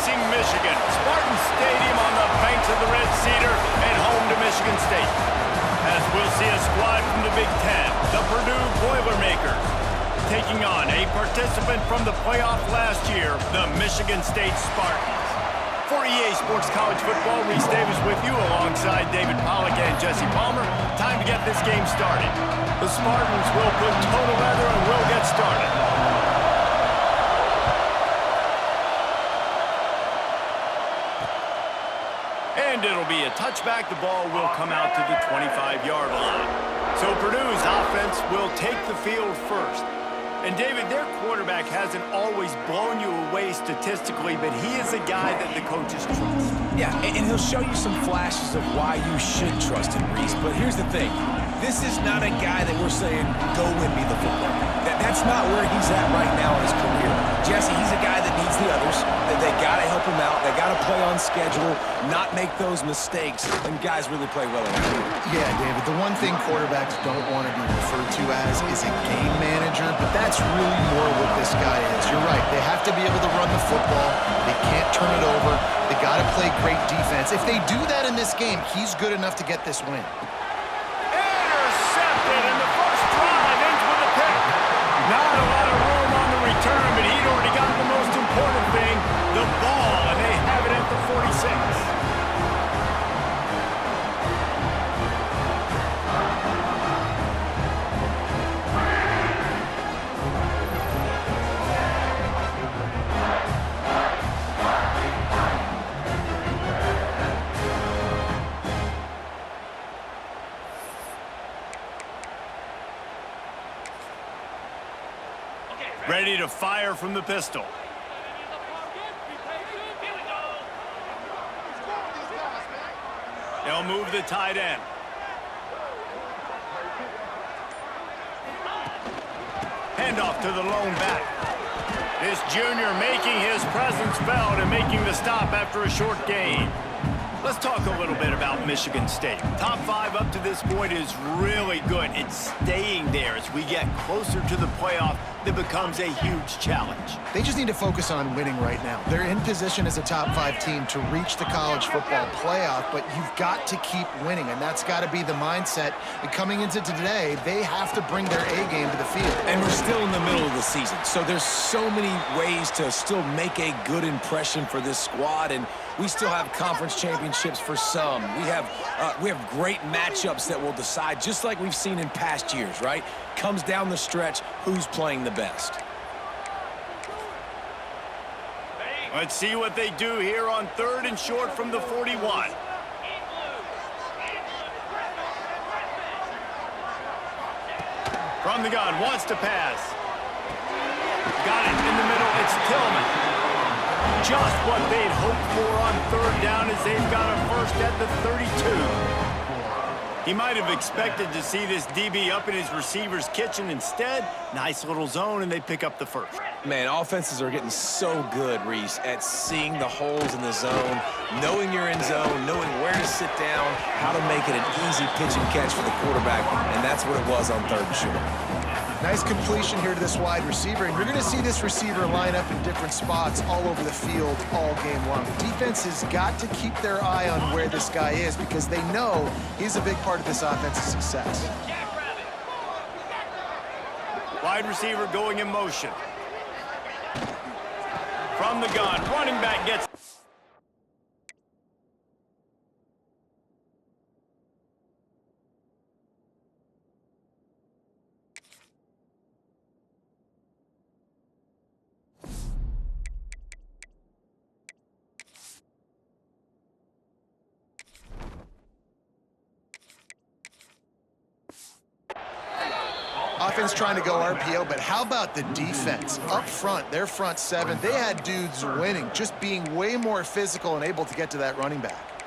facing Michigan. Spartan Stadium on the banks of the Red Cedar and home to Michigan State. As we'll see a squad from the Big Ten, the Purdue Boilermakers, taking on a participant from the playoff last year, the Michigan State Spartans. For EA Sports College Football, Reese Davis with you alongside David Pollack and Jesse Palmer. Time to get this game started. The Spartans will put total leather and will get started. And it'll be a touchback. The ball will come out to the 25-yard line. So Purdue's offense will take the field first. And, David, their quarterback hasn't always blown you away statistically, but he is a guy that the coaches trust. Yeah, and he'll show you some flashes of why you should trust him, Reese. But here's the thing. This is not a guy that we're saying, go win me the football. That's not where he's at right now in his career. Jesse, he's a guy that needs the others. That they got to help him out. They got to play on schedule, not make those mistakes, and guys really play well around here. Yeah, David, the one thing quarterbacks don't want to be referred to as is a game manager, but that's really more what this guy is. You're right. They have to be able to run the football. They can't turn it over. They got to play great defense. If they do that in this game, he's good enough to get this win. Intercepted, and the first drive ends with a pick. Not a lot of room on the return, but he'd already got the most important thing, the ball, and they have it at the 46. Ready to fire from the pistol. They'll move the tight end. Handoff to the lone back. This junior making his presence felt and making the stop after a short gain. Let's talk a little bit about Michigan State. Top 5 up to this point is really good. It's staying there as we get closer to the playoff. That becomes a huge challenge. They just need to focus on winning right now. They're in position as a top 5 team to reach the college football playoff, but you've got to keep winning, and that's got to be the mindset. And coming into today, they have to bring their A game to the field. And we're still in the middle of the season, so there's so many ways to still make a good impression for this squad, and we still have conference championships for some. We have great matchups that will decide, just like we've seen in past years, right? Comes down the stretch, who's playing the best. Let's see what they do here on 3rd and short from the 41. From the gun, wants to pass. Got it in the middle, it's Tillman. Just what they'd hoped for on 3rd down as they've got a first at the 32. He might have expected to see this DB up in his receiver's kitchen. Instead, nice little zone, and they pick up the first. Man, offenses are getting so good, Reese, at seeing the holes in the zone, knowing you're in zone, knowing where to sit down, how to make it an easy pitch and catch for the quarterback, and that's what it was on 3rd and short. Nice completion here to this wide receiver, and you're going to see this receiver line up in different spots all over the field all game long. The defense has got to keep their eye on where this guy is because they know he's a big part of this offense's success. Wide receiver going in motion. From the gun, running back gets... Offense trying to go RPO, but how about the defense? Up front, their front 7, they had dudes winning, just being way more physical and able to get to that running back.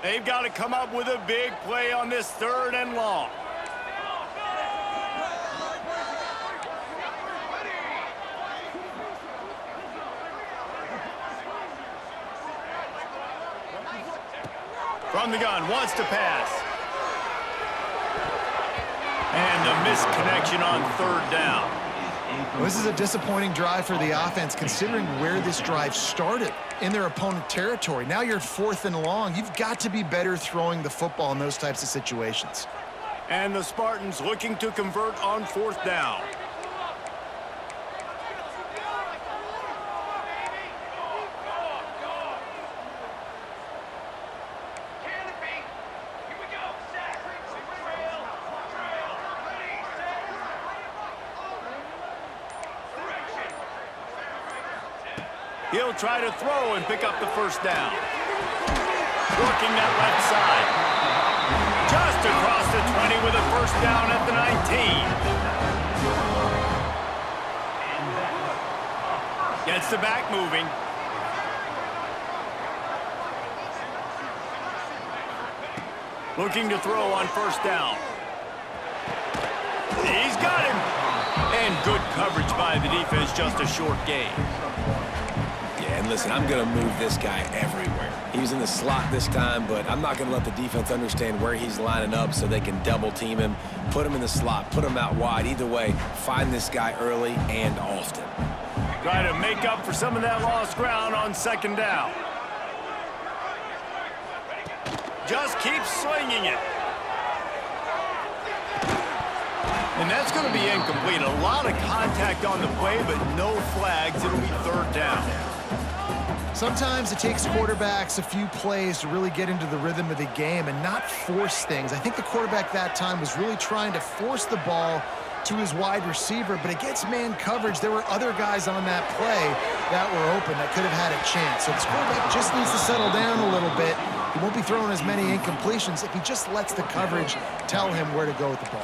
They've got to come up with a big play on this 3rd and long. From the gun, wants to pass. And the misconnection on 3rd down. Well, this is a disappointing drive for the offense, considering where this drive started in their opponent territory. Now you're at 4th and long. You've got to be better throwing the football in those types of situations. And the Spartans looking to convert on 4th down. He'll try to throw and pick up the 1st down. Working that left side. Just across the 20 with a 1st down at the 19. Gets the back moving. Looking to throw on 1st down. He's got him. And good coverage by the defense, just a short gain. And listen, I'm going to move this guy everywhere. He was in the slot this time, but I'm not going to let the defense understand where he's lining up so they can double team him, put him in the slot, put him out wide. Either way, find this guy early and often. Try to make up for some of that lost ground on 2nd down. Just keep swinging it. And that's going to be incomplete. A lot of contact on the play, but no flags. It'll be 3rd down. Sometimes it takes quarterbacks a few plays to really get into the rhythm of the game and not force things. I think the quarterback that time was really trying to force the ball to his wide receiver, but against man coverage, there were other guys on that play that were open that could have had a chance. So this quarterback just needs to settle down a little bit. He won't be throwing as many incompletions if he just lets the coverage tell him where to go with the ball.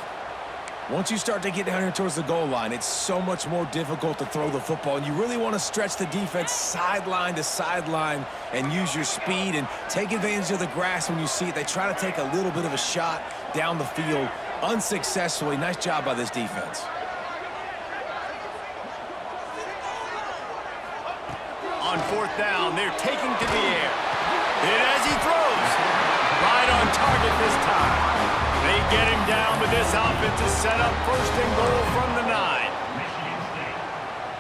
Once you start to get down here towards the goal line, it's so much more difficult to throw the football, and you really want to stretch the defense sideline to sideline and use your speed and take advantage of the grass when you see it. They try to take a little bit of a shot down the field unsuccessfully. Nice job by this defense. On 4th down, they're taking to the air. And as he throws, right on target this time. They get him down, but this offense is set up 1st and goal from the 9.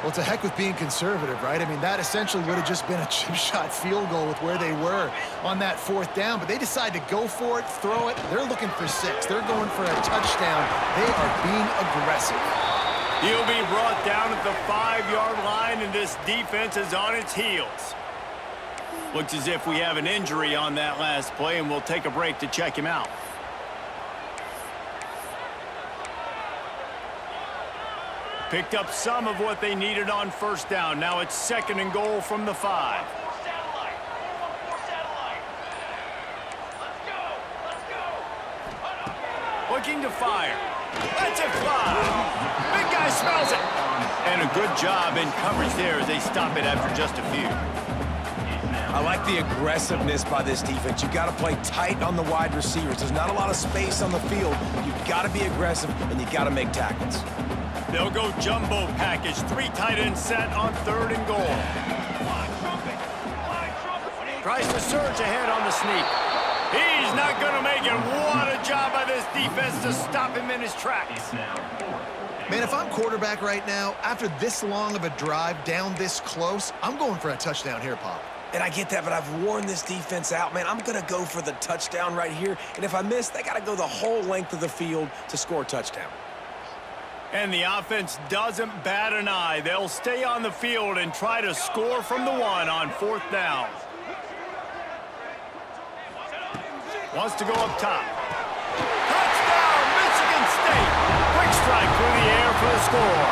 Well, it's a heck with being conservative, right? I mean, that essentially would have just been a chip shot field goal with where they were on that 4th down, but they decide to go for it, throw it. They're looking for 6. They're going for a touchdown. They are being aggressive. He'll be brought down at the 5-yard line, and this defense is on its heels. Looks as if we have an injury on that last play, and we'll take a break to check him out. Picked up some of what they needed on 1st down. Now it's 2nd and goal from the 5. Looking to fire. Lets it fly. Big guy smells it. And a good job in coverage there as they stop it after just a few. I like the aggressiveness by this defense. You've got to play tight on the wide receivers. There's not a lot of space on the field. You've got to be aggressive, and you've got to make tackles. They'll go jumbo package. 3 tight ends set on 3rd and goal. Tries to surge ahead on the sneak. He's not going to make it. What a job by this defense to stop him in his tracks. Man, if I'm quarterback right now, after this long of a drive down this close, I'm going for a touchdown here, Pop. And I get that, but I've worn this defense out, man. I'm going to go for the touchdown right here. And if I miss, they got to go the whole length of the field to score a touchdown. And the offense doesn't bat an eye. They'll stay on the field and try to score from the 1 on 4th down. Wants to go up top. Touchdown, Michigan State. Quick strike through the air for the score.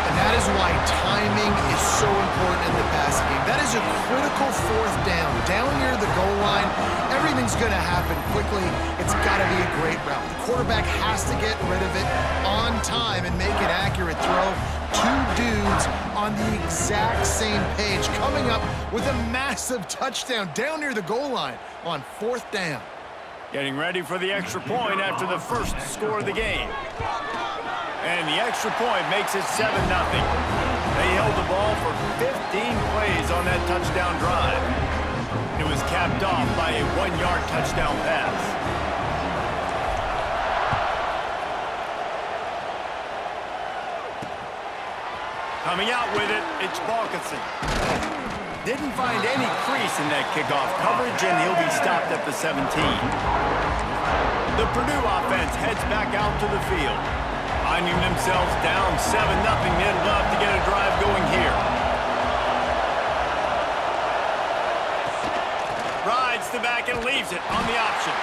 And that is why timing is so important in the passing game. That is a critical 4th down. Down near the goal line, everything's going to happen quickly. It's got to be a great route. The quarterback has to get rid of it on time and make an accurate throw. 2 dudes on the exact same page, coming up with a massive touchdown down near the goal line on 4th down. Getting ready for the extra point after the first score of the game. And the extra point makes it 7-0. They held the ball for 15 plays on that touchdown drive. It was capped off by a 1-yard touchdown pass. Coming out with it, it's Balkinson. Didn't find any crease in that kickoff coverage, and he'll be stopped at the 17. The Purdue offense heads back out to the field. Finding themselves down 7-0, they'd love to get a drive going here. Rides the back and leaves it on the option.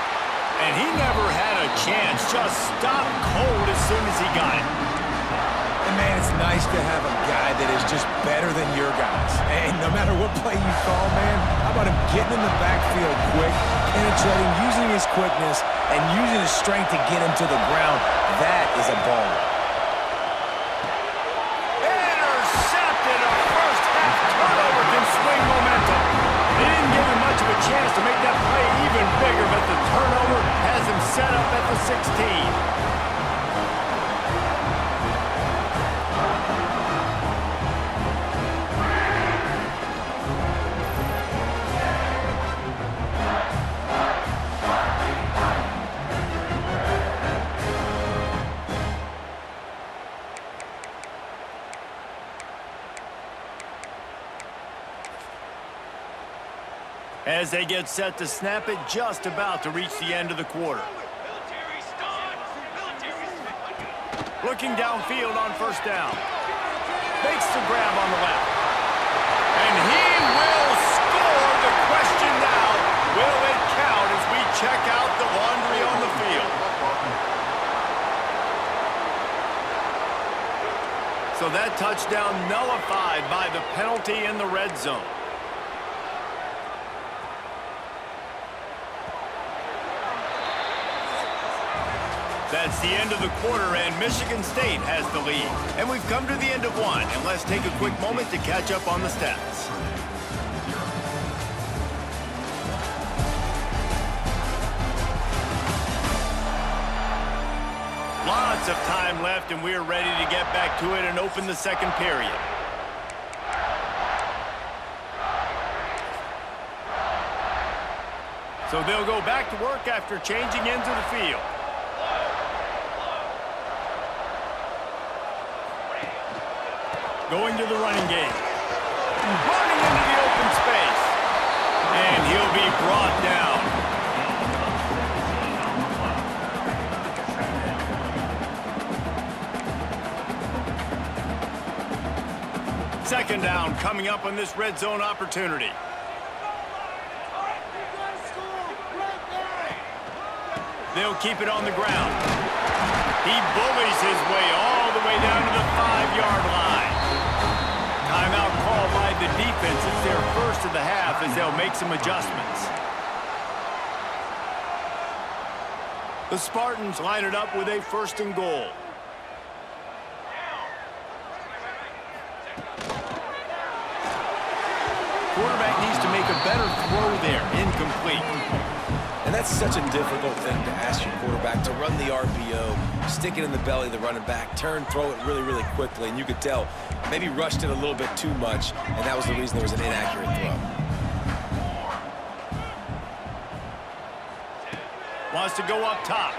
And he never had a chance, just stopped cold as soon as he got it. And man, it's nice to have a guy that is just better than your guys. And no matter what play you call, man, how about him getting in the backfield quick, penetrating, using his quickness, and using his strength to get him to the ground. That is a ball. Intercepted! A first-half turnover can swing momentum. They didn't give him much of a chance to make that play even bigger, but the turnover has him set up at the 16. As they get set to snap it, just about to reach the end of the quarter. Looking downfield on first down. Makes the grab on the left. And he will score. The question now, will it count as we check out the laundry on the field? So that touchdown nullified by the penalty in the red zone. That's the end of the quarter, and Michigan State has the lead. And we've come to the end of one, and let's take a quick moment to catch up on the stats. Lots of time left, and we're ready to get back to it and open the second period. So they'll go back to work after changing into the field. Going to the running game. Running into the open space. And he'll be brought down. Second down coming up on this red zone opportunity. They'll keep it on the ground. He bullies his way all the way down to the 5-yard line. Timeout called by the defense. It's their first of the half as they'll make some adjustments. The Spartans line it up with a 1st and goal. Quarterback needs to make a better throw there. Incomplete. And that's such a difficult thing to ask your quarterback to run the RPO, stick it in the belly of the running back, turn, throw it really, really quickly. And you could tell maybe rushed it a little bit too much, and that was the reason there was an inaccurate throw. Wants to go up top.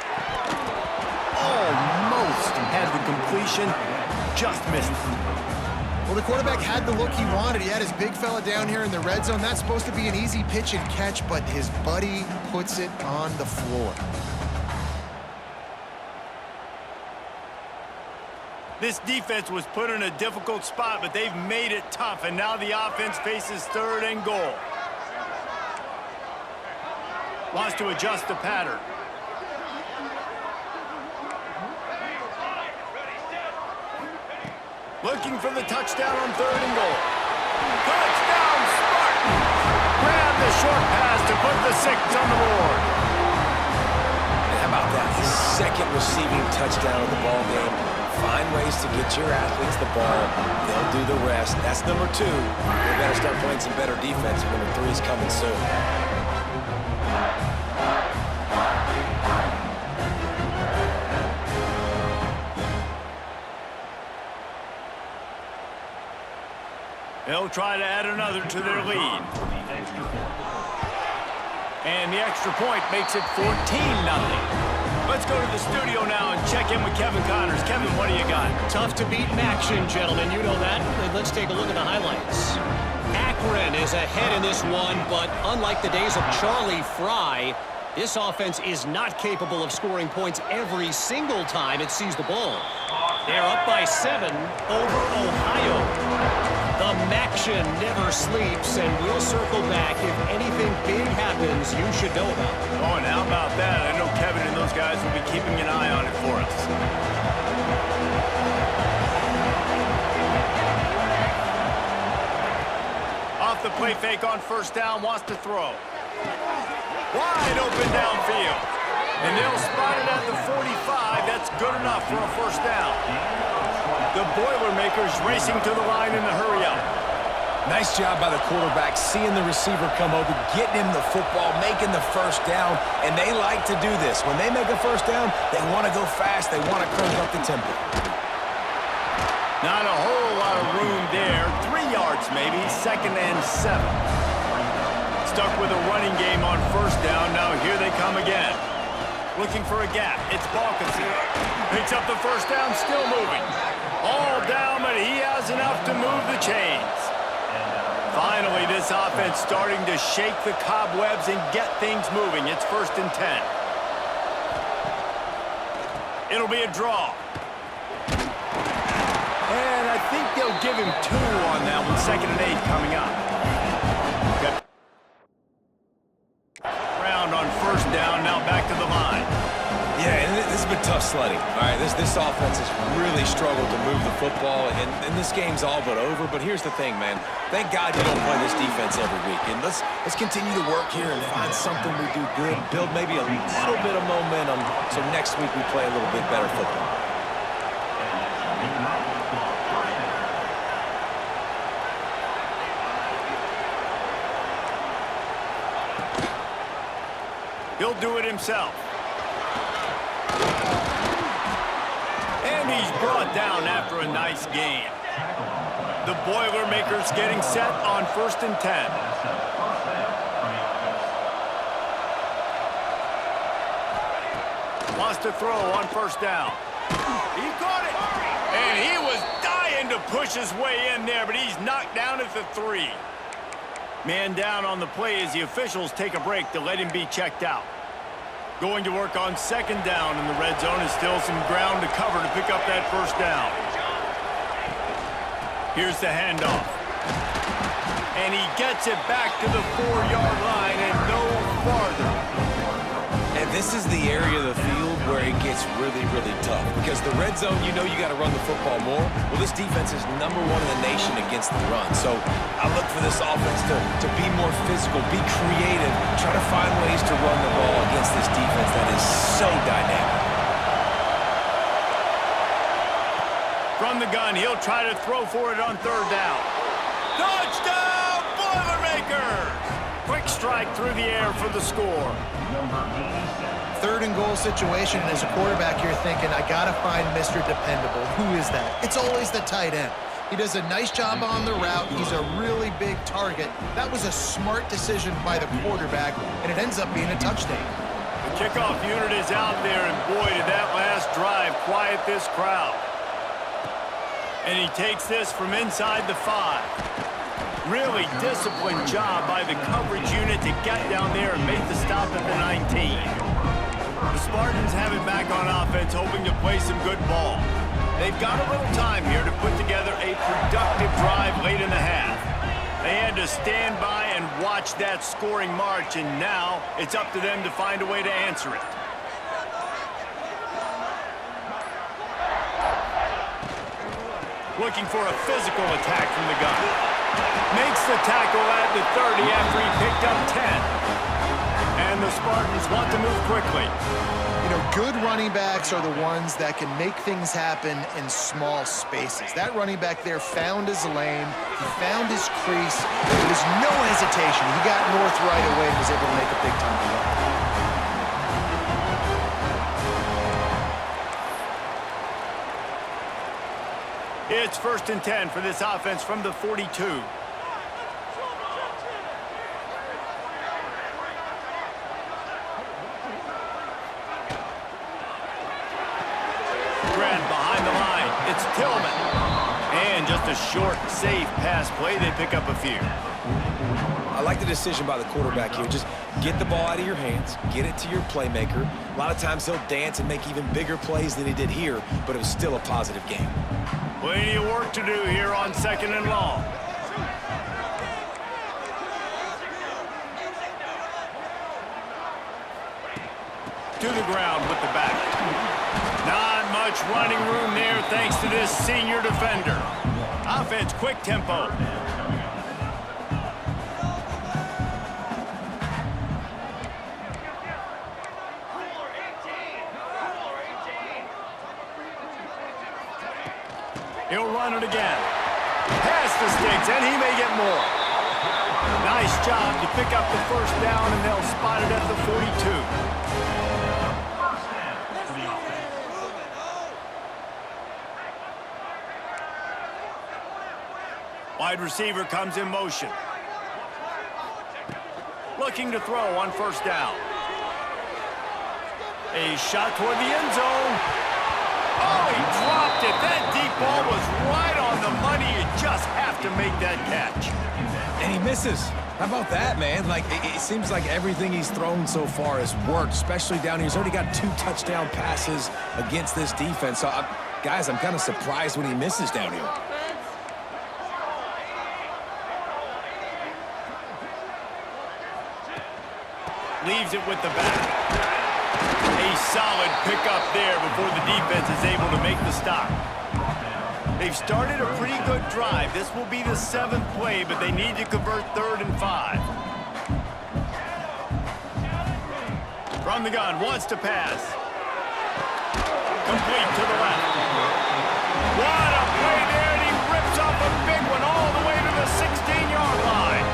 Almost had the completion, just missed it. Well, the quarterback had the look he wanted. He had his big fella down here in the red zone. That's supposed to be an easy pitch and catch, but his buddy puts it on the floor. This defense was put in a difficult spot, but they've made it tough, and now the offense faces 3rd and goal. Wants to adjust the pattern. Looking for the touchdown on 3rd and goal. Touchdown, Spartans! Grab the short pass to put the 6 on the board. And how about that? His 2nd receiving touchdown of the ball game. Find ways to get your athletes the ball. They'll do the rest. That's number 2. We better start playing some better defense. Number 3 is coming soon. They'll try to add another to their lead. And the extra point makes it 14-0. Let's go to the studio now and check in with Kevin Connors. Kevin, what do you got? Tough to beat in action, gentlemen. You know that. Let's take a look at the highlights. Akron is ahead in this one, but unlike the days of Charlie Fry, this offense is not capable of scoring points every single time it sees the ball. They're up by 7 over Ohio. The Maction never sleeps, and we'll circle back if anything big happens you should know about. Oh, and how about that? I know Kevin and those guys will be keeping an eye on it for us. Off the play fake on first down, wants to throw. Wide open downfield. And they'll spot it at the 45. That's good enough for a first down. The Boilermakers racing to the line in the hurry-up. Nice job by the quarterback, seeing the receiver come over, getting him the football, making the first down, and they like to do this. When they make a first down, they want to go fast, they want to crank up the tempo. Not a whole lot of room there. 3 yards maybe, 2nd and 7. Stuck with a running game on first down. Now here they come again. Looking for a gap. It's Balkison. Picks up the first down, still moving. All down, but he has enough to move the chains. Finally, this offense starting to shake the cobwebs and get things moving. It's 1st and 10. It'll be a draw. And I think they'll give him 2 on that one. 2nd and 8 coming up. Round on first down, now back to the line. Yeah, and this has been tough sledding. All right, this offense has really struggled to move the football, and this game's all but over. But here's the thing, man. Thank God you don't play this defense every week. And let's continue to work here and find something we do good, build maybe a little bit of momentum so next week we play a little bit better football. He'll do it himself. And he's brought down after a nice gain. The Boilermakers getting set on 1st and 10. Wants to throw on first down. He caught it. And he was dying to push his way in there, but he's knocked down at the 3. Man down on the play as the officials take a break to let him be checked out. Going to work on 2nd down in the red zone is still some ground to cover to pick up that first down. Here's the handoff. And he gets it back to the 4-yard line and no farther. And this is the area of the field where it gets really, really tough. Because the red zone, you know you got to run the football more. Well, this defense is #1 in the nation against the run. So I look for this offense to be more physical, be creative, try to find ways to run the ball against this defense that is so dynamic. From the gun, he'll try to throw for it on 3rd down. Touchdown, Boilermakers! Quick strike through the air for the score. 3rd and goal situation, and as a quarterback, you're thinking, I got to find Mr. Dependable. Who is that? It's always the tight end. He does a nice job on the route. He's a really big target. That was a smart decision by the quarterback, and it ends up being a touchdown. The kickoff unit is out there, and boy, did that last drive quiet this crowd. And he takes this from inside the 5. Really disciplined job by the coverage unit to get down there and make the stop at the 19. The Spartans have it back on offense, hoping to play some good ball. They've got a little time here to put together a productive drive late in the half. They had to stand by and watch that scoring march, and now it's up to them to find a way to answer it. Looking for a physical attack from the gun. Makes the tackle at the 30 after he picked up 10. And the Spartans want to move quickly. You know, good running backs are the ones that can make things happen in small spaces. That running back there found his lane. He found his crease. There was no hesitation. He got north right away and was able to make a big-time run. It's 1st and 10 for this offense from the 42. just a short, safe pass play. They pick up a few. I like the decision by the quarterback here. Just get the ball out of your hands, get it to your playmaker. A lot of times he'll dance and make even bigger plays than he did here, but it was still a positive game. Plenty of work to do here on 2nd and long. To the ground with the back. Not much running room there thanks to this senior defender. Offense, quick tempo. He'll run it again. Pass the sticks, and he may get more. Nice job to pick up the first down, and they'll spot it at the 42. Wide receiver comes in motion. Looking to throw on 1st down. A shot toward the end zone. Oh, he dropped it. That deep ball was right on the money. You just have to make that catch. And he misses. How about that, man? Like, it seems like everything he's thrown so far has worked, especially down here. He's already got 2 touchdown passes against this defense. So, guys, I'm kind of surprised when he misses down here. Leaves it with the back. A solid pickup there before the defense is able to make the stop. They've started a pretty good drive. This will be the 7th play, but they need to convert 3rd and 5. From the gun, wants to pass. Complete to the left. What a play there, and he rips off a big one all the way to the 16-yard line.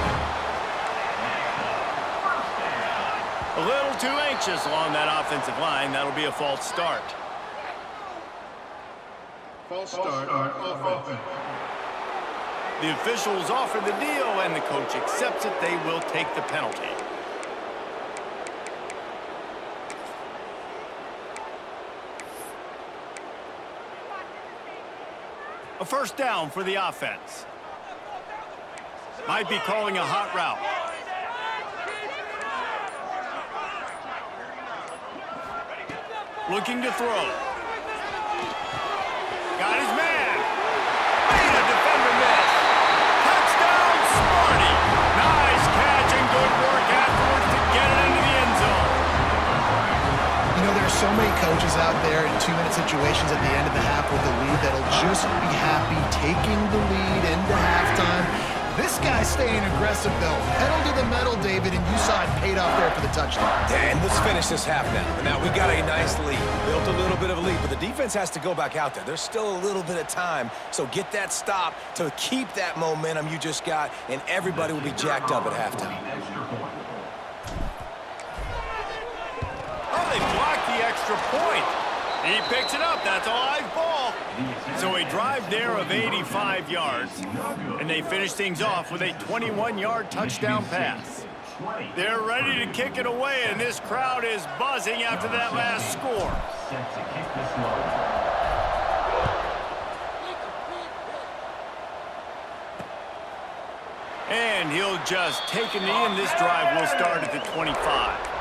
A little too anxious along that offensive line. That'll be a false start. False start on offense. The officials offer the deal, and the coach accepts it. They will take the penalty. A 1st down for the offense. Might be calling a hot route. Looking to throw. Got his man. Made a defender miss. Touchdown, Smarty. Nice catch and good work afterwards to get it into the end zone. You know, there's so many coaches out there in 2-minute situations at the end of the half with the lead that'll just be happy taking the lead into halftime. This guy's staying aggressive, though. Pedal to the metal, David, and you saw it paid off there for the touchdown. Dan, let's finish this half now. Now, we got a nice lead. Built a little bit of a lead, but the defense has to go back out there. There's still a little bit of time, so get that stop to keep that momentum you just got, and everybody will be jacked up at halftime. Oh, they blocked the extra point. He picks it up. That's a live ball. So a drive there of 85 yards, and they finish things off with a 21-yard touchdown pass. They're ready to kick it away, and this crowd is buzzing after that last score. And he'll just take a knee, and this drive will start at the 25.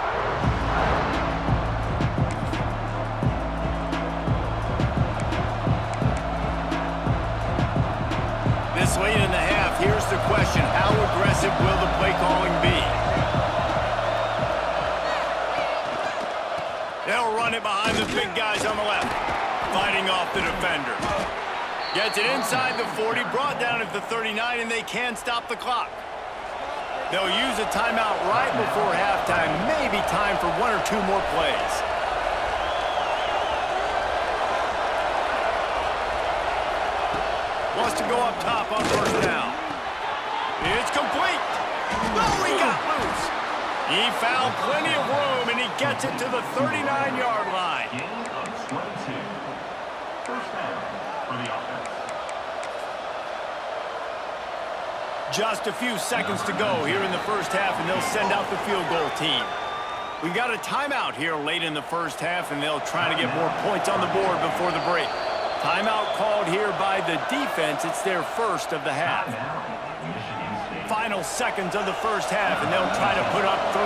This late in the half, here's the question. How aggressive will the play calling be? They'll run it behind the big guys on the left. Fighting off the defender. Gets it inside the 40, brought down at the 39, and they can't stop the clock. They'll use a timeout right before halftime. Maybe time for 1 or 2 more plays. Wants to go up top on 1st down. It's complete. Oh, he got loose. He found plenty of room, and he gets it to the 39-yard line. Gain of 22. 1st down for the offense. Just a few seconds to go here in the first half, and they'll send out the field goal team. We've got a timeout here late in the first half, and they'll try to get more points on the board before the break. Timeout called here by the defense. It's their first of the half. Final seconds of the first half, and they'll try to put up 3.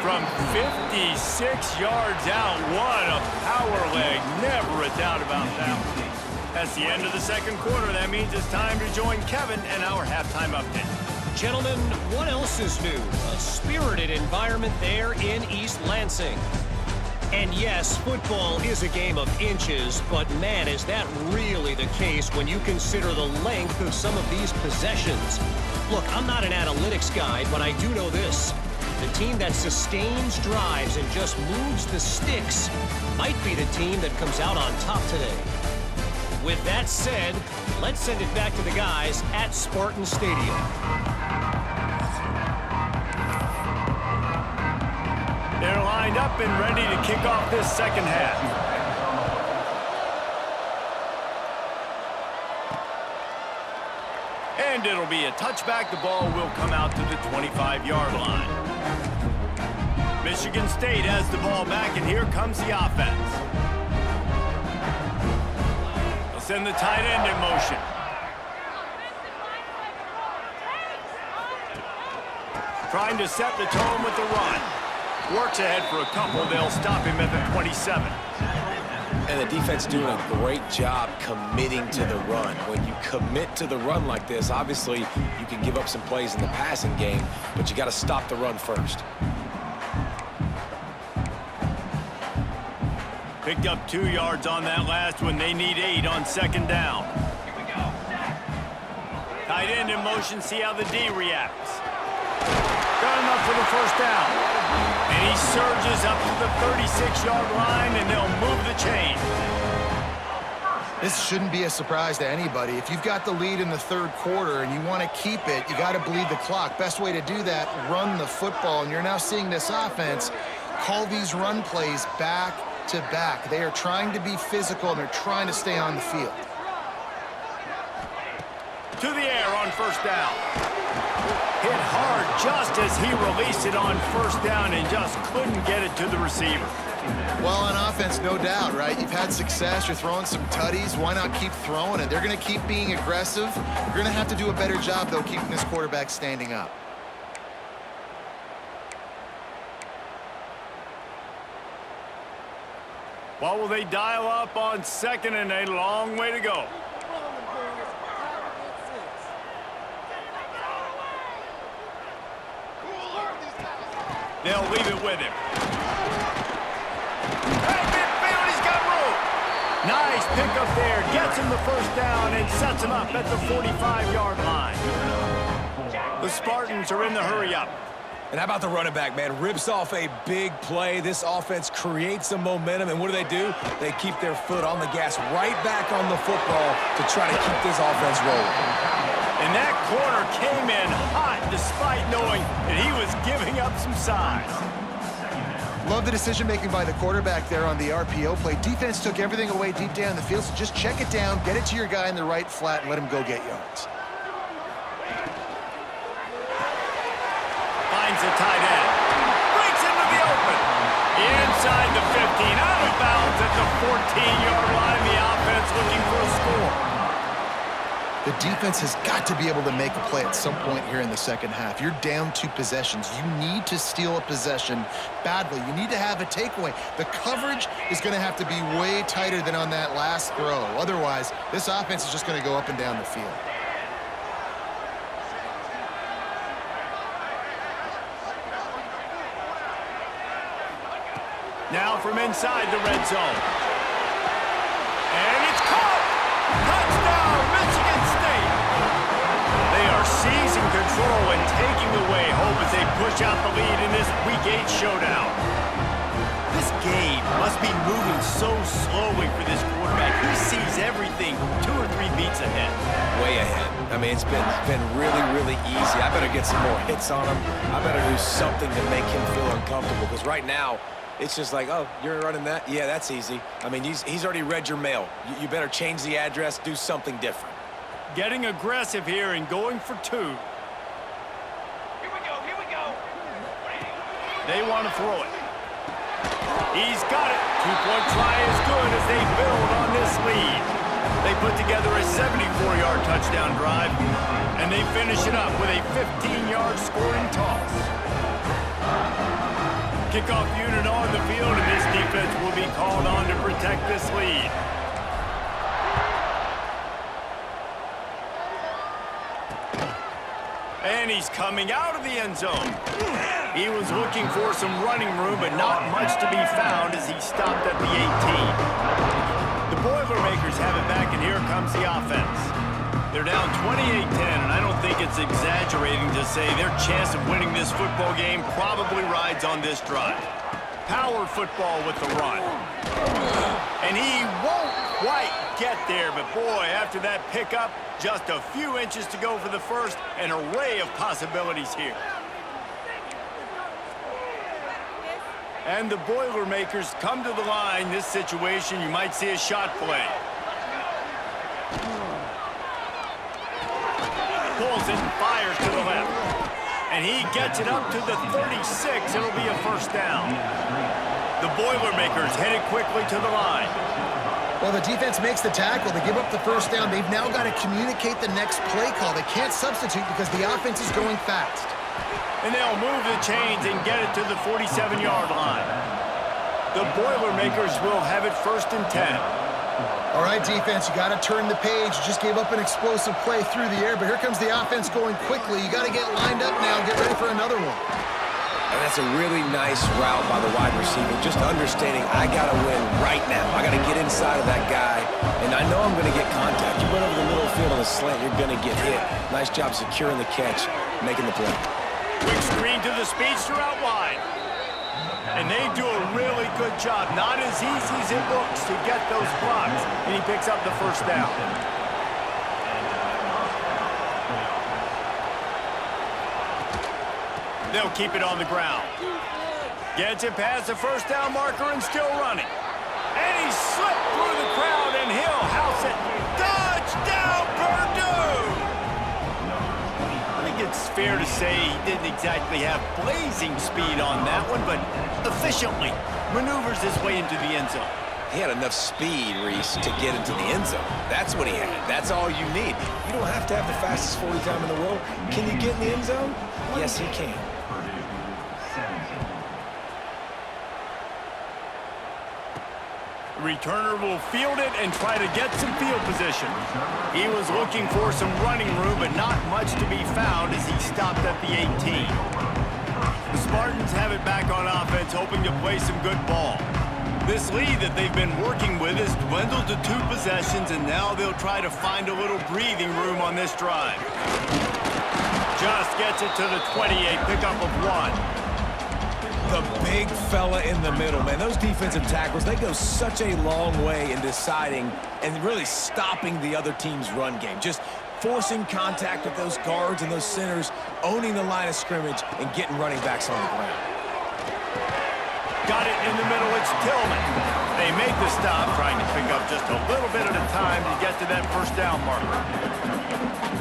From 56 yards out, what a power leg. Never a doubt about that one. That's the end of the second quarter. That means it's time to join Kevin and our halftime update. Gentlemen, what else is new? A spirited environment there in East Lansing. And yes, football is a game of inches, but man, is that really the case when you consider the length of some of these possessions. Look, I'm not an analytics guy, but I do know this. The team that sustains drives and just moves the sticks might be the team that comes out on top today. With that said, let's send it back to the guys at Spartan Stadium. They're lined up and ready to kick off this second half. And it'll be a touchback. The ball will come out to the 25-yard line. Michigan State has the ball back, and here comes the offense. They'll send the tight end in motion. Trying to set the tone with the run. Works ahead for a couple. They'll stop him at the 27. And the defense doing a great job committing to the run. When you commit to the run like this, obviously you can give up some plays in the passing game, but you got to stop the run first. Picked up 2 yards on that last one. They need 8 on second down. Tight end in motion. See how the D reacts. Got enough for the first down. And he surges up to the 36-yard line, and they'll move the chain. This shouldn't be a surprise to anybody. If you've got the lead in the third quarter and you want to keep it, you got to bleed the clock. Best way to do that, run the football. And you're now seeing this offense call these run plays back to back. They are trying to be physical, and they're trying to stay on the field. To the air on first down. Hit hard just as he released it on first down and just couldn't get it to the receiver. Well, on offense, no doubt, right? You've had success. You're throwing some tutties. Why not keep throwing it? They're going to keep being aggressive. You're going to have to do a better job, though, keeping this quarterback standing up. What will they dial up on second and a long way to go? They'll leave it with him. Hey, midfield, he's got room. Nice pickup there. Gets him the first down and sets him up at the 45-yard line. The Spartans are in the hurry-up. And how about the running back, man? Rips off a big play. This offense creates some momentum, and what do? They keep their foot on the gas, right back on the football to try to keep this offense rolling. And that corner came in hot despite knowing that he was giving up some size. Love the decision-making by the quarterback there on the RPO play. Defense took everything away deep down the field, so just check it down, get it to your guy in the right flat, and let him go get yards. Finds a tight end. Breaks into the open. Inside the 15, out of bounds at the 14-yard line. The offense looking for a score. The defense has got to be able to make a play at some point here in the second half. You're down 2 possessions. You need to steal a possession badly. You need to have a takeaway. The coverage is going to have to be way tighter than on that last throw. Otherwise, this offense is just going to go up and down the field. Now from inside the red zone. And it's caught! Touchdown, Michigan State! They are seizing control and taking away hope as they push out the lead in this Week 8 showdown. This game must be moving so slowly for this quarterback. He sees everything 2 or 3 beats ahead. Way ahead. I mean, it's been really, really easy. I better get some more hits on him. I better do something to make him feel uncomfortable, because right now, it's just like, oh, you're running that? Yeah, that's easy. I mean, he's already read your mail. You better change the address, do something different. Getting aggressive here and going for 2. Here we go. They want to throw it. He's got it. Two-point try is good as they build on this lead. They put together a 74-yard touchdown drive, and they finish it up with a 15-yard scoring toss. Kickoff unit on the field, and this defense will be called on to protect this lead. And he's coming out of the end zone. He was looking for some running room, but not much to be found as he stopped at the 18. The Boilermakers have it back, and here comes the offense. They're down 28-10, and I don't think it's exaggerating to say their chance of winning this football game probably rides on this drive. Power football with the run. And he won't quite get there, but boy, after that pickup, just a few inches to go for the first, an array of possibilities here. And the Boilermakers come to the line. This situation, you might see a shot play. Pulls it and fires to the left. And he gets it up to the 36. It'll be a first down. The Boilermakers headed quickly to the line. Well, the defense makes the tackle. They give up the first down. They've now got to communicate the next play call. They can't substitute because the offense is going fast. And they'll move the chains and get it to the 47-yard line. The Boilermakers will have it 1st and 10. All right, defense, you got to turn the page. You just gave up an explosive play through the air, but here comes the offense going quickly. You got to get lined up now and get ready for another one. And that's a really nice route by the wide receiver. Just understanding I got to win right now. I got to get inside of that guy, and I know I'm going to get contact. You run over the middle of the field on a slant, you're going to get hit. Nice job securing the catch, making the play. Quick screen to the speedster out wide. And they do a really good job. Not as easy as it looks to get those blocks. And he picks up the first down. They'll keep it on the ground. Gets it past the first down marker and still running. And he slipped through the crowd and he'll house it. Touchdown, Purdue! I think it's fair to say he didn't exactly have blazing speed on that one, but efficiently maneuvers his way into the end zone. He had enough speed, Reese, to get into the end zone. That's what he had. That's all you need. You don't have to have the fastest 40 time in the world. Can you get in the end zone? Yes, he can. Returner will field it and try to get some field position. He was looking for some running room, but not much to be found as he stopped at the 18. The Spartans have it back on offense, hoping to play some good ball. This lead that they've been working with has dwindled to 2 possessions, and now they'll try to find a little breathing room on this drive. Just gets it to the 28, pickup of 1. The big fella in the middle, man. Those defensive tackles, they go such a long way in deciding and really stopping the other team's run game. Just forcing contact with those guards and those centers, owning the line of scrimmage, and getting running backs on the ground. Got it in the middle, it's Tillman. They make the stop, trying to pick up just a little bit at a time to get to that first down marker.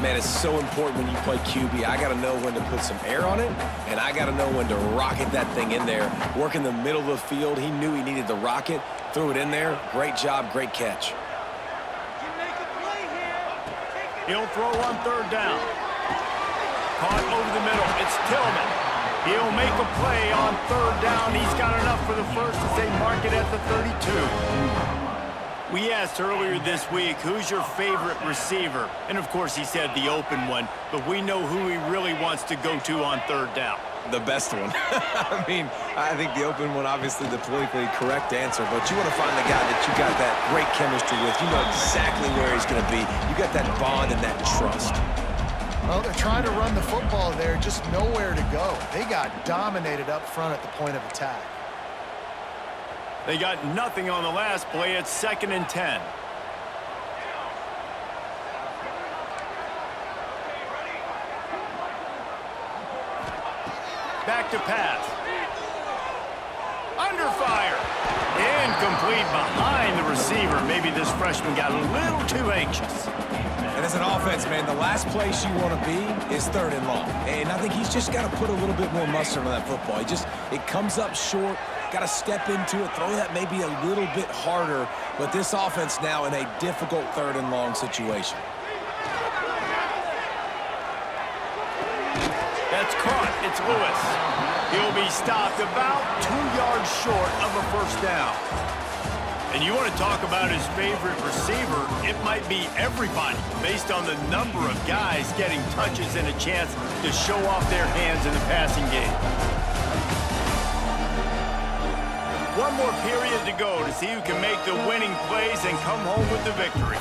Man, it's so important when you play QB. I got to know when to put some air on it, and I got to know when to rocket that thing in there. Work in the middle of the field. He knew he needed the rocket. Threw it in there. Great job, great catch. He'll throw on 3rd down. Caught over the middle. It's Tillman. He'll make a play on 3rd down. He's got enough for the first as they mark it at the 32. We asked earlier this week, who's your favorite receiver? And of course, he said the open one, but we know who he really wants to go to on 3rd down. The best one. I mean, I think the open one, obviously the politically correct answer, but you want to find the guy that you got that great chemistry with. You know exactly where he's going to be. You got that bond and that trust. Well, they're trying to run the football there, just nowhere to go. They got dominated up front at the point of attack. They got nothing on the last play. It's 2nd and 10. Back to pass. Under fire. Incomplete behind the receiver. Maybe this freshman got a little too anxious. And as an offense, man, the last place you want to be is 3rd and long. And I think he's just got to put a little bit more mustard on that football. It comes up short, got to step into it, throw that maybe a little bit harder. But this offense now in a difficult 3rd and long situation. That's caught. It's Lewis. He'll be stopped about 2 yards short of a first down. And you want to talk about his favorite receiver, it might be everybody based on the number of guys getting touches and a chance to show off their hands in the passing game. One more period to go to see who can make the winning plays and come home with the victory.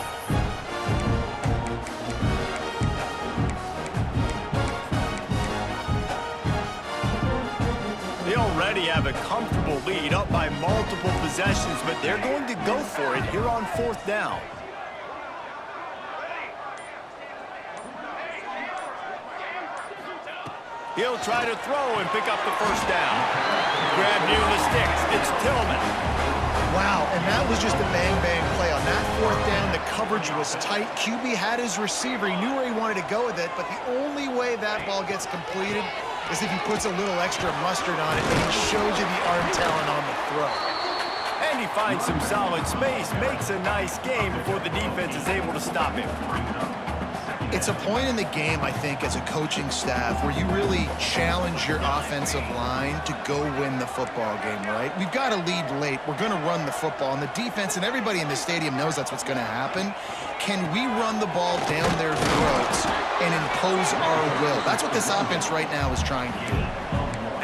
They already have a comfortable lead up by multiple possessions, but they're going to go for it here on 4th down. He'll try to throw and pick up the first down. Grab near the sticks. It's Tillman. Wow, and that was just a bang-bang play. On that 4th down, the coverage was tight. QB had his receiver. He knew where he wanted to go with it, but the only way that ball gets completed is if he puts a little extra mustard on it, and he shows you the arm talent on the throw. And he finds some solid space, makes a nice game before the defense is able to stop him. It's a point in the game, I think, as a coaching staff where you really challenge your offensive line to go win the football game, right? We've got to lead late. We're going to run the football. And the defense and everybody in the stadium knows that's what's going to happen. Can we run the ball down their throats and impose our will? That's what this offense right now is trying to do.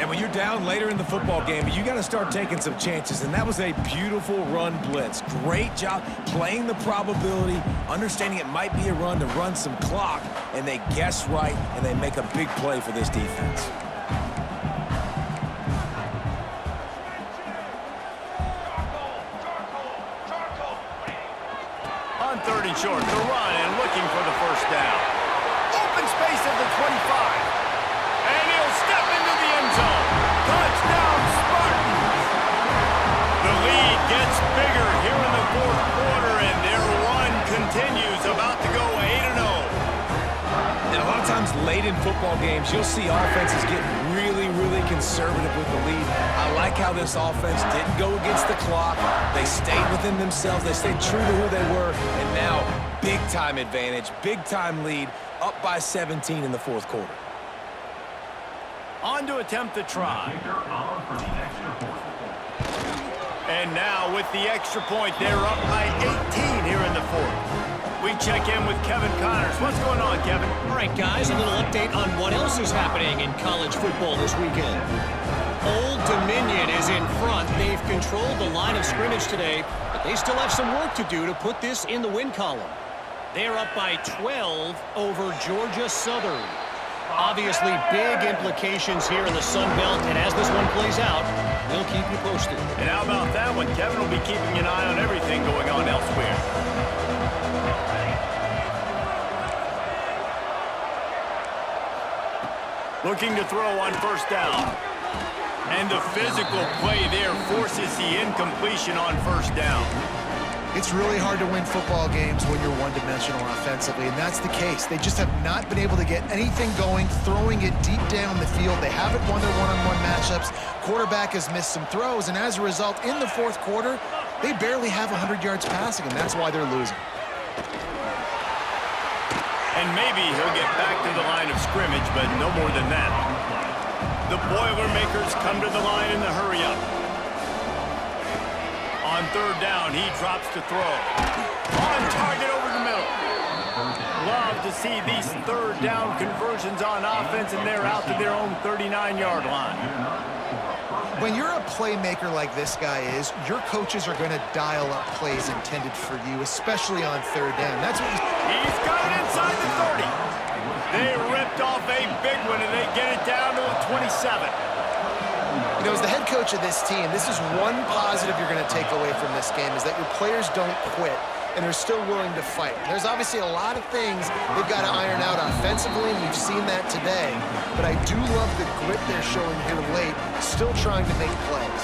And when you're down later in the football game, you got to start taking some chances. And that was a beautiful run blitz. Great job playing the probability, understanding it might be a run to run some clock. And they guess right, and they make a big play for this defense. On 3rd and short, the run and looking for the first down. Open space at the 25. And he'll step into the end zone. Touchdown, Spartans! The lead gets bigger here in the 4th quarter, and their run continues, about to go 8-0. And a lot of times late in football games, you'll see offenses get really, really conservative with the lead. I like how this offense didn't go against the clock. They stayed within themselves. They stayed true to who they were. And now, big-time advantage, big-time lead, up by 17 in the 4th quarter. On to attempt the try. And now with the extra point, they're up by 18 here in the 4th. We check in with Kevin Connors. What's going on, Kevin? All right, guys, a little update on what else is happening in college football this weekend. Old Dominion is in front. They've controlled the line of scrimmage today, but they still have some work to do to put this in the win column. They're up by 12 over Georgia Southern. Obviously, big implications here in the Sun Belt, and as this one plays out, we'll keep you posted. And how about that one? Kevin will be keeping an eye on everything going on elsewhere. Looking to throw on first down. And the physical play there forces the incompletion on first down. It's really hard to win football games when you're one-dimensional offensively, and that's the case. They just have not been able to get anything going, throwing it deep down the field. They haven't won their one-on-one matchups. Quarterback has missed some throws, and as a result, in the 4th quarter, they barely have 100 yards passing, and that's why they're losing. And maybe he'll get back to the line of scrimmage, but no more than that. The Boilermakers come to the line in the hurry-up. On 3rd down, he drops to throw. On target over the middle. Love to see these 3rd down conversions on offense, and they're out to their own 39-yard line. When you're a playmaker like this guy is, your coaches are going to dial up plays intended for you, especially on 3rd down. That's what He's got it inside the 30. They ripped off a big one, and they get it down to the 27. You know, as the head coach of this team, this is one positive you're going to take away from this game, is that your players don't quit, and they're still willing to fight. There's obviously a lot of things they've got to iron out offensively, and we've seen that today. But I do love the grit they're showing here late, still trying to make plays.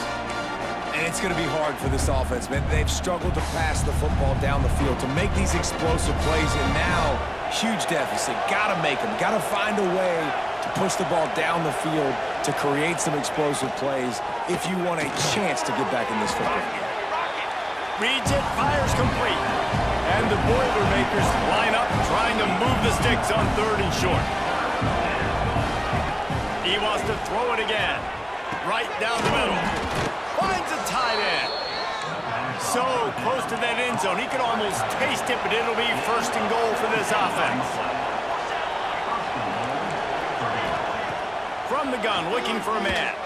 And It's going to be hard for this offense, man. They've struggled to pass the football down the field, to make these explosive plays, and now, huge deficit. Got to make them. Got to find a way to push the ball down the field to create some explosive plays if you want a chance to get back in this football game. Reads it, fires complete. And the Boilermakers line up trying to move the sticks on 3rd and short. He wants to throw it again. Right down the middle. Finds a tight end. So close to that end zone. He could almost taste it, but it'll be 1st and goal for this offense. From the gun, looking for a man.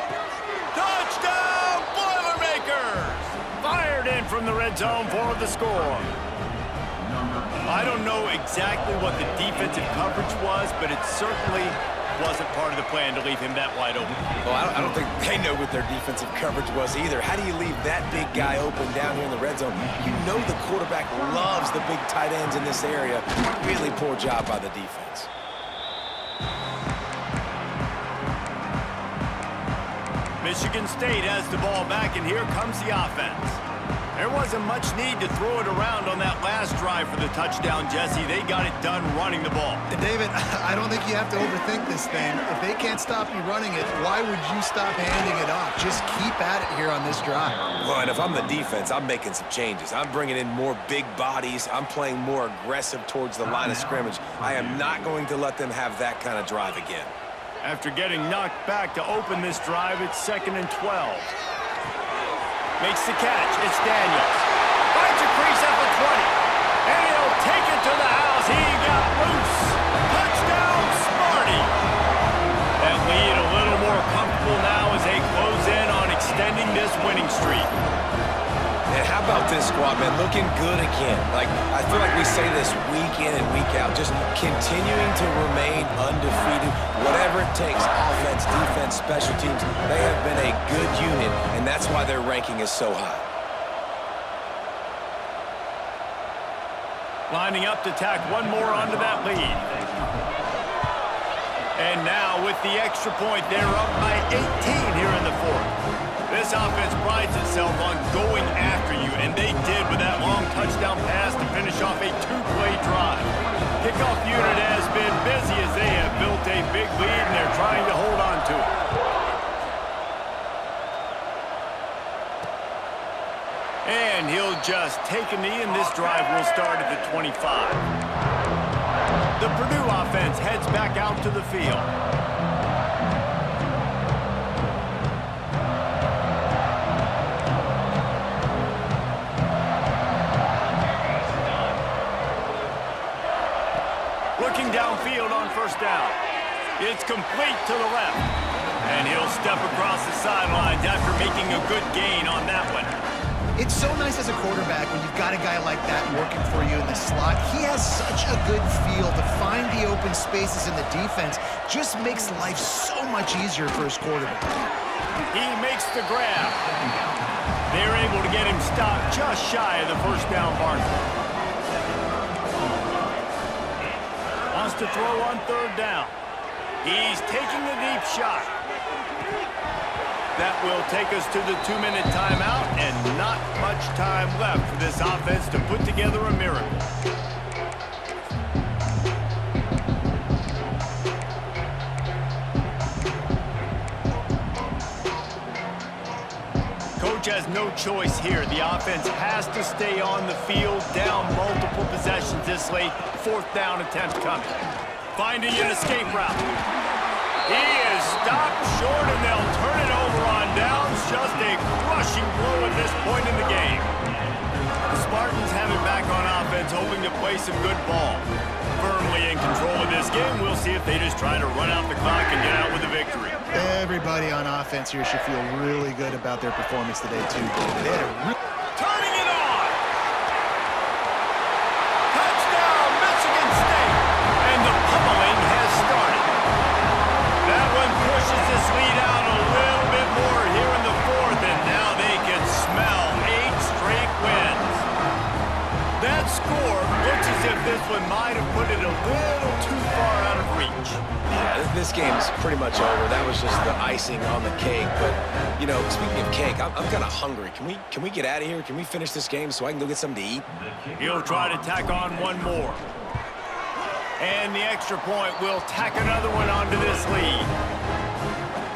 Touchdown, Boilermakers! Fired in from the red zone for the score. I don't know exactly what the defensive coverage was, but it certainly wasn't part of the plan to leave him that wide open. Well, I don't think they know what their defensive coverage was either. How do you leave that big guy open down here in the red zone? You know the quarterback loves the big tight ends in this area. Really poor job by the defense. Michigan State has the ball back, and here comes the offense. There wasn't much need to throw it around on that last drive for the touchdown, Jesse. They got it done running the ball. And David, I don't think you have to overthink this thing. If they can't stop you running it, why would you stop handing it off? Just keep at it here on this drive. Well, and if I'm the defense, I'm making some changes. I'm bringing in more big bodies. I'm playing more aggressive towards the line of scrimmage. I am not going to let them have that kind of drive again. After getting knocked back to open this drive, it's 2nd and 12. Makes the catch. It's Daniels. Finds a crease at the 20. And he'll take it to the house. He got loose. Touchdown, Smarty. That lead a little more comfortable now as they close in on extending this winning streak. And how about this squad, man? Looking good again. Like, I feel like we say this week in and week out, just continuing to remain undefeated, whatever it takes, offense, defense, special teams. They have been a good unit, and that's why their ranking is so high. Lining up to tack one more onto that lead. And now with the extra point, they're up by 18 here in the 4th. This offense prides itself on going after you, and they did with that long touchdown pass to finish off a 2-play drive. Kickoff unit has been busy as they have built a big lead, and they're trying to hold on to it. And he'll just take a knee, and this drive will start at the 25. The Purdue offense heads back out to the field. Looking downfield on 1st down. It's complete to the left. And he'll step across the sidelines after making a good gain on that one. It's so nice as a quarterback when you've got a guy like that working for you in the slot. He has such a good feel to find the open spaces in the defense. Just makes life so much easier for his quarterback. He makes the grab. They're able to get him stopped just shy of the 1st down marker. Wants to throw on 3rd down. He's taking a deep shot. That will take us to the 2-minute timeout, and not much time left for this offense to put together a miracle. Coach has no choice here. The offense has to stay on the field, down multiple possessions this late. 4th down attempt coming. Finding an escape route. He is stopped short, and they'll turn it over on downs. Just a crushing blow at this point in the game. The Spartans have it back on offense, hoping to play some good ball. Firmly in control of this game. We'll see if they just try to run out the clock and get out with a victory. Everybody on offense here should feel really good about their performance today, too. They had a Turning it on! Touchdown, Michigan State! And the pummeling has started. That one pushes this lead out a little bit more here in the 4th, and now they can smell 8 straight wins. That score looks as if this one might have put it a little too far out of reach. Yeah, this game's pretty much over. That was just the icing on the cake. But, you know, speaking of cake, I'm kind of hungry. Can we get out of here? Can we finish this game so I can go get something to eat? He'll try to tack on one more. And the extra point will tack another one onto this lead.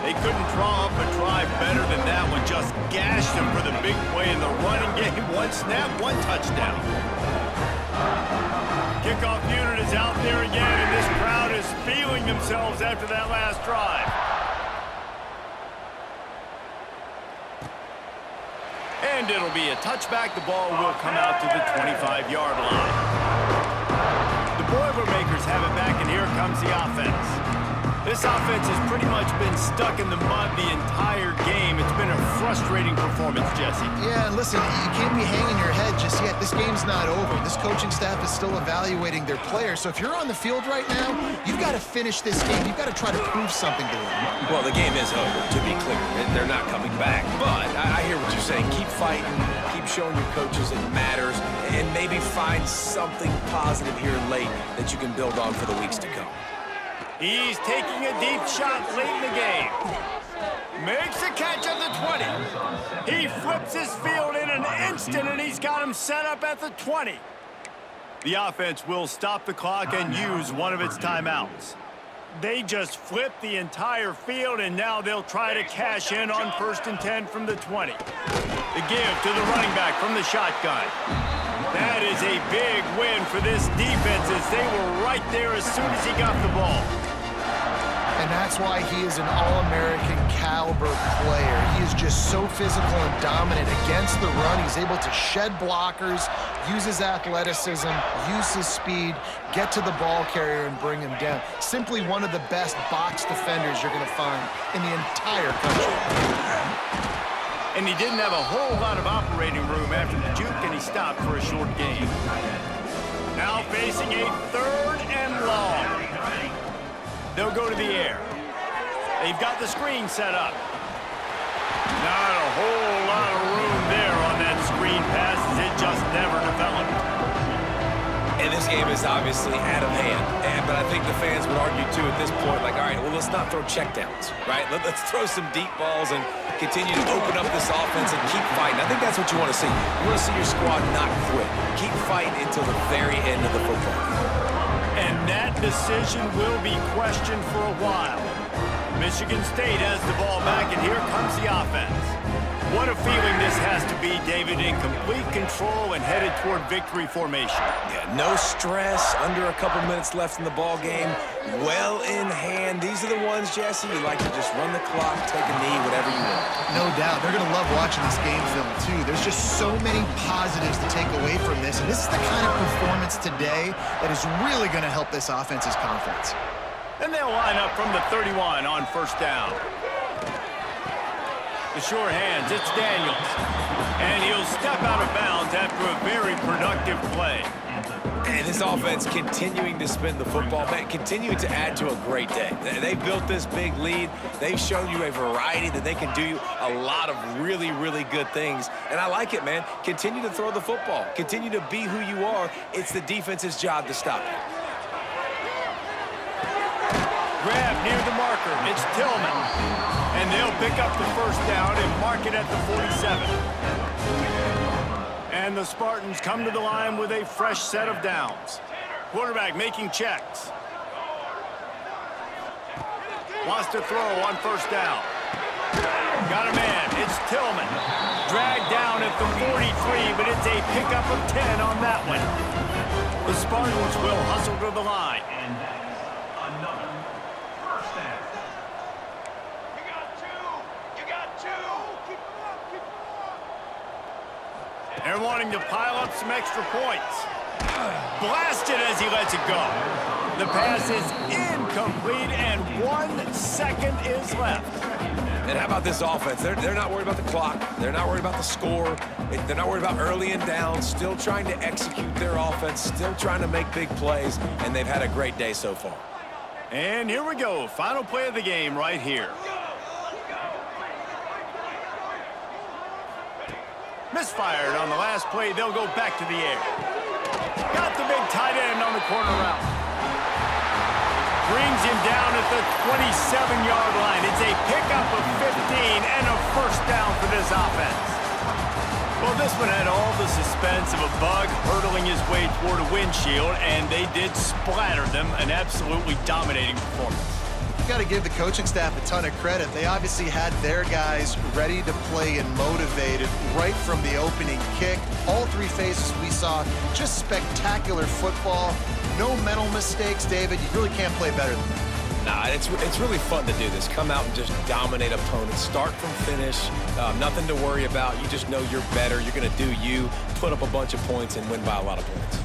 They couldn't draw up a drive better than that one. Just gashed them for the big play in the running game. One snap, one touchdown. Kickoff unit is out there again, and this crowd is feeling themselves after that last drive. And it'll be a touchback. The ball will come out to the 25-yard line. The Boilermakers have it back, and here comes the offense. This offense has pretty much been stuck in the mud the entire game. It's been a frustrating performance, Jesse. Yeah, and listen, you can't be hanging your head just yet. This game's not over. This coaching staff is still evaluating their players. So if you're on the field right now, you've got to finish this game. You've got to try to prove something to them. Well, the game is over, to be clear. They're not coming back. But I hear what you're saying. Keep fighting. Keep showing your coaches it matters. And maybe find something positive here late that you can build on for the weeks to come. He's taking a deep shot late in the game. Makes a catch at the 20. He flips his field in an instant, and he's got him set up at the 20. The offense will stop the clock and use one of its timeouts. They just flipped the entire field, and now they'll try to cash in on 1st and 10 from the 20. The give to the running back from the shotgun. That is a big win for this defense, as they were right there as soon as he got the ball. And that's why he is an All-American caliber player. He is just so physical and dominant against the run. He's able to shed blockers, use his athleticism, use his speed, get to the ball carrier and bring him down. Simply one of the best box defenders you're going to find in the entire country. And he didn't have a whole lot of operating room after the juke, and he stopped for a short gain. Now facing a 3rd and long. They'll go to the air. They've got the screen set up. Not a whole lot of room there on that screen pass, as it just never developed. And this game is obviously out of hand. But I think the fans would argue, too, at this point, like, all right, well, let's not throw checkdowns, right? Let's throw some deep balls and continue to open up this offense and keep fighting. I think that's what you want to see. You want to see your squad not quit. Keep fighting until the very end of the football game. And that decision will be questioned for a while. Michigan State has the ball back, and here comes the offense. What a feeling this has to be, David, in complete control and headed toward victory formation. Yeah, no stress, under a couple minutes left in the ball game, well in hand. These are the ones, Jesse, you like to just run the clock, take a knee, whatever you want. No doubt. They're going to love watching this game film, too. There's just so many positives to take away from this, and this is the kind of performance today that is really going to help this offense's confidence. And they'll line up from the 31 on 1st down. The sure hands, it's Daniels. And he'll step out of bounds after a very productive play. And this offense continuing to spin the football, man, continuing to add to a great day. They've built this big lead. They've shown you a variety that they can do you a lot of really, really good things. And I like it, man. Continue to throw the football. Continue to be who you are. It's the defense's job to stop you. Grab near the marker. It's Tillman. And they'll pick up the 1st down and mark it at the 47. And the Spartans come to the line with a fresh set of downs. Quarterback making checks. Wants to throw on 1st down. Got a man. It's Tillman. Dragged down at the 43, but it's a pickup of 10 on that one. The Spartans will hustle to the line. They're wanting to pile up some extra points. Blasted as he lets it go. The pass is incomplete, and 1 second is left. And how about this offense? They're not worried about the clock. They're not worried about the score. They're not worried about early and down. Still trying to execute their offense. Still trying to make big plays. And they've had a great day so far. And here we go. Final play of the game right here. Misfired on the last play. They'll go back to the air. corner route. Brings him down at the 27-yard line. It's a pickup of 15 and a first down for this offense. Well, this one had all the suspense of a bug hurtling his way toward a windshield, and they did splatter them. An absolutely dominating performance. You got to give the coaching staff a ton of credit. They obviously had their guys ready to play and motivated right from the opening kick. All three phases we saw, just spectacular football. No mental mistakes, David. You really can't play better than that. Nah, it's really fun to do this. Come out and just dominate opponents. Start from finish. Nothing to worry about. You just know you're better. You're going to do you, put up a bunch of points, and win by a lot of points.